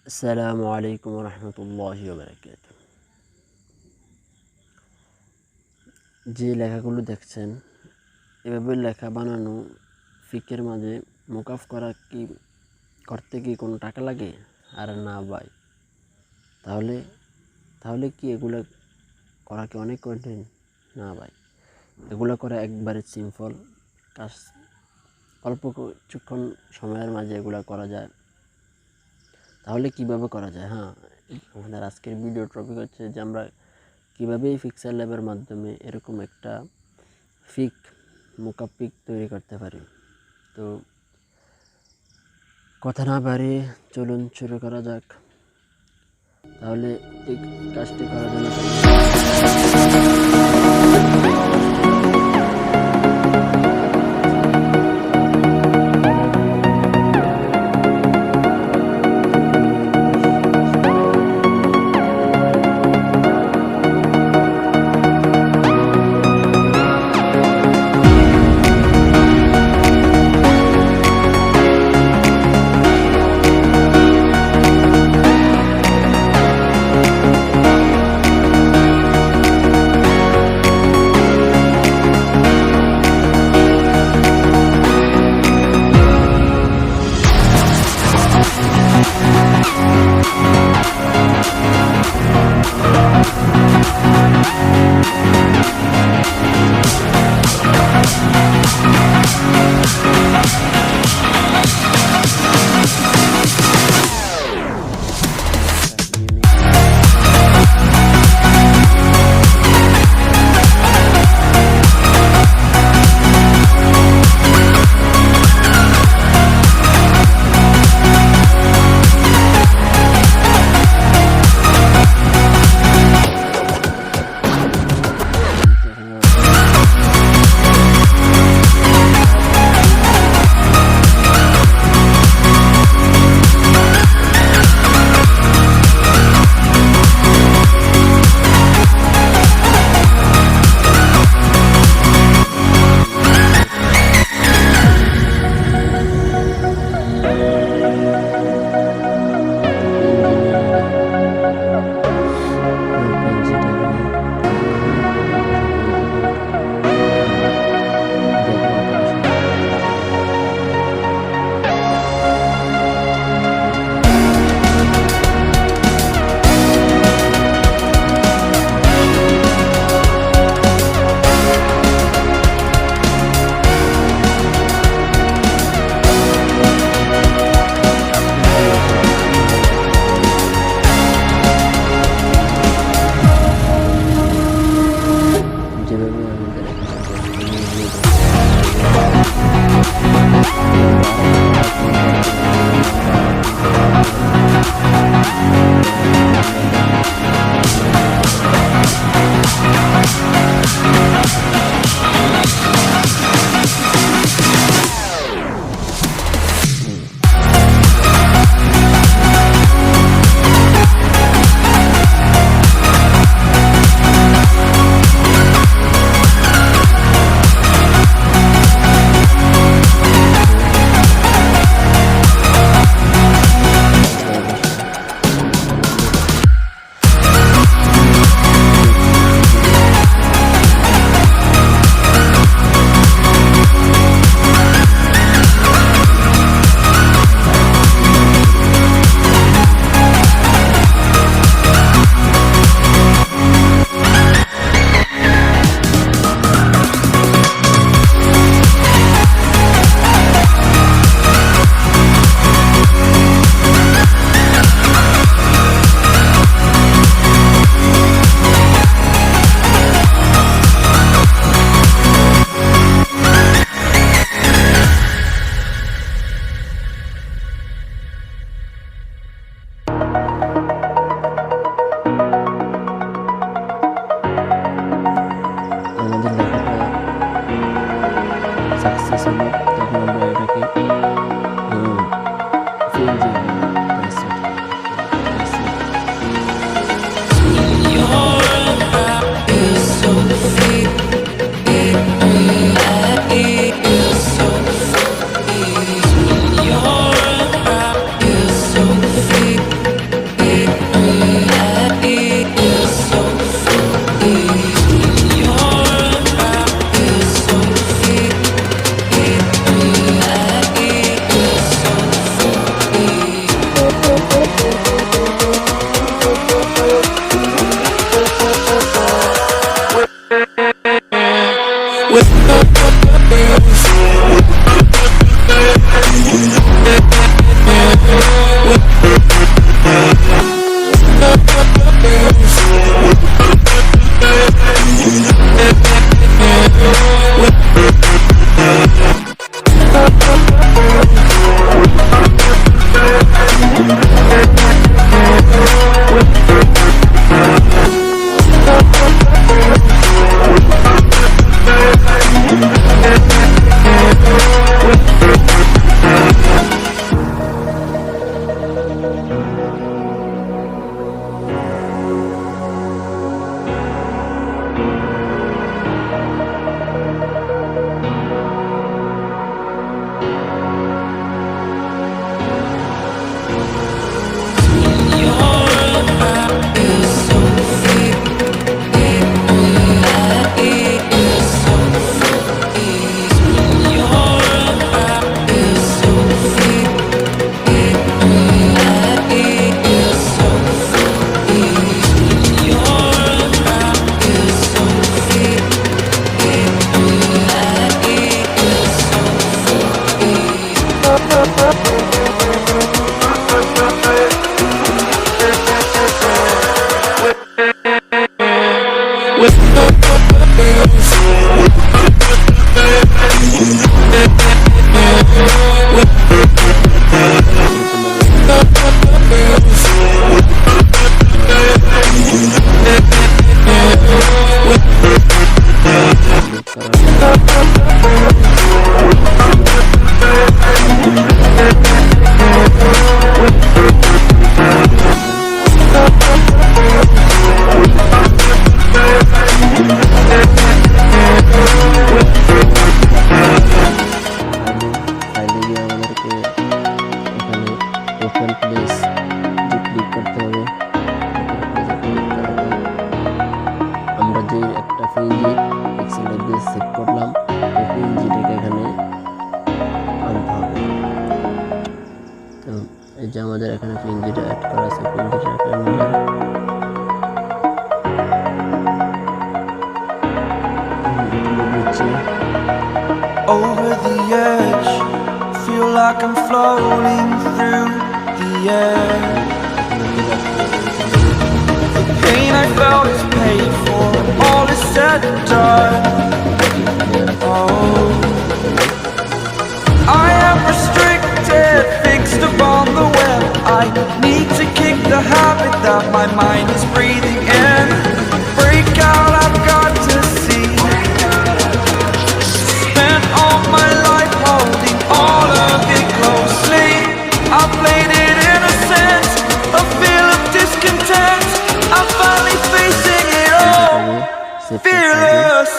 আসসালামু আলাইকুম রহমতুল্লাহি ওয়া বারাকাতুহু। যে লেখাগুলো দেখছেন এভাবে লেখা বানানো ফিকের মাঝে মোকাফ করতে কি কোনো টাকা লাগে? আর না ভাই, তাহলে তাহলে কি এগুলো করা কি অনেক কঠিন? না ভাই, এগুলো করা একবারে সিম্পল কাজ। অল্প কিছুক্ষণ সময়ের মাঝে এগুলো করা যায়। তাহলে কিভাবে করা যায়? হ্যাঁ, আমাদের আজকের ভিডিও টপিক হচ্ছে যে আমরা কীভাবে এই পিক্সেলল্যাবের মাধ্যমে এরকম একটা মোকাপ পিক তৈরি করতে পারি। তো কথা না বাড়িয়ে চলুন শুরু করা যাক। তাহলে এই কাজটি করার জন্য দেখবেন প্লিজ যে ক্লিক করতে হবে। আমরা যে একটা পিএনজি পিক্সেলেব দিয়ে সেভ করলাম এই পিএনজিটাকে এখানে আনতে হবে। তো এই যে আমাদের এখানে পিএনজিটা অ্যাড করা আছে, পিএনজিটা এখানে নিলাম। Over the edge, feel like I'm floating through the air. The pain I felt is paid for, all is said and done. Oh, I am restricted, fixed upon the web. I need to kick the habit that my mind is breathing in. Break out, I've got to see. Spent all my life holding all of it closely. I played it innocent, a feel of discontent. I'm finally facing it all, fearless.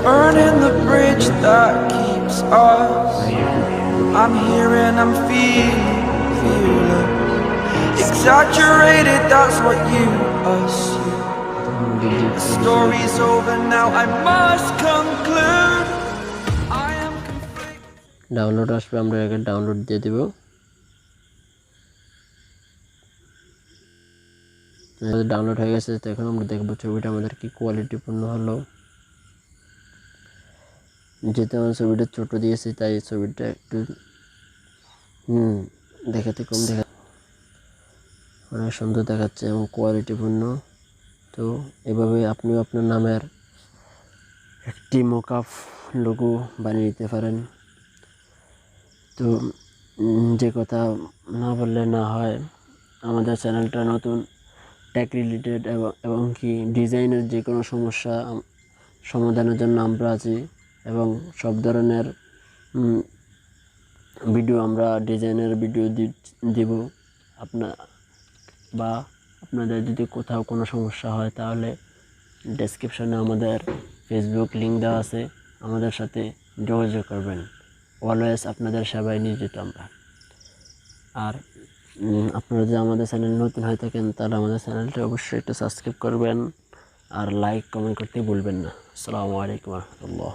Burning the bridge that keeps us. I'm here and I'm feeling exaggerated, that's what you assume. The story's over now, I must conclude. I am conflicted. Download আসবে, আমরা এখানে download দিয়ে দিব। Download হয়ে গেছে। তো এখন আমরা দেখবো ছবিটা আমাদের কি কোয়ালিটিপূর্ণ হলো। যেহেতু আমার ছবিটা ছোট দিয়েছি তাই ছবিটা একটু দেখাতে কম দেখা, অনেক সুন্দর দেখাচ্ছে এবং কোয়ালিটিপূর্ণ। তো এভাবে আপনিও আপনার নামের একটি মকআপ লোগো বানিয়ে নিতে পারেন। তো যে কথা না বললে না হয়, আমাদের চ্যানেলটা নতুন, টেক রিলেটেড এবং কি ডিজাইনের যে কোনো সমস্যা সমাধানের জন্য আমরা আছি এবং সব ধরনের ভিডিও আমরা ডিজাইনের ভিডিও দিব। আপনাদের যদি কোথাও কোনো সমস্যা হয় তাহলে ডেসক্রিপশনে আমাদের ফেসবুক লিঙ্ক দেওয়া আছে, আমাদের সাথে যোগাযোগ করবেন। অলওয়েজ আপনাদের সেবায় নিয়োজিত আমরা। আর আপনারা যদি আমাদের চ্যানেল নতুন হয়ে থাকেন তাহলে আমাদের চ্যানেলটা অবশ্যই একটু সাবস্ক্রাইব করবেন আর লাইক কমেন্ট করতে ভুলবেন না। আসসালামু আলাইকুম ওয়া রাহমাতুল্লাহ।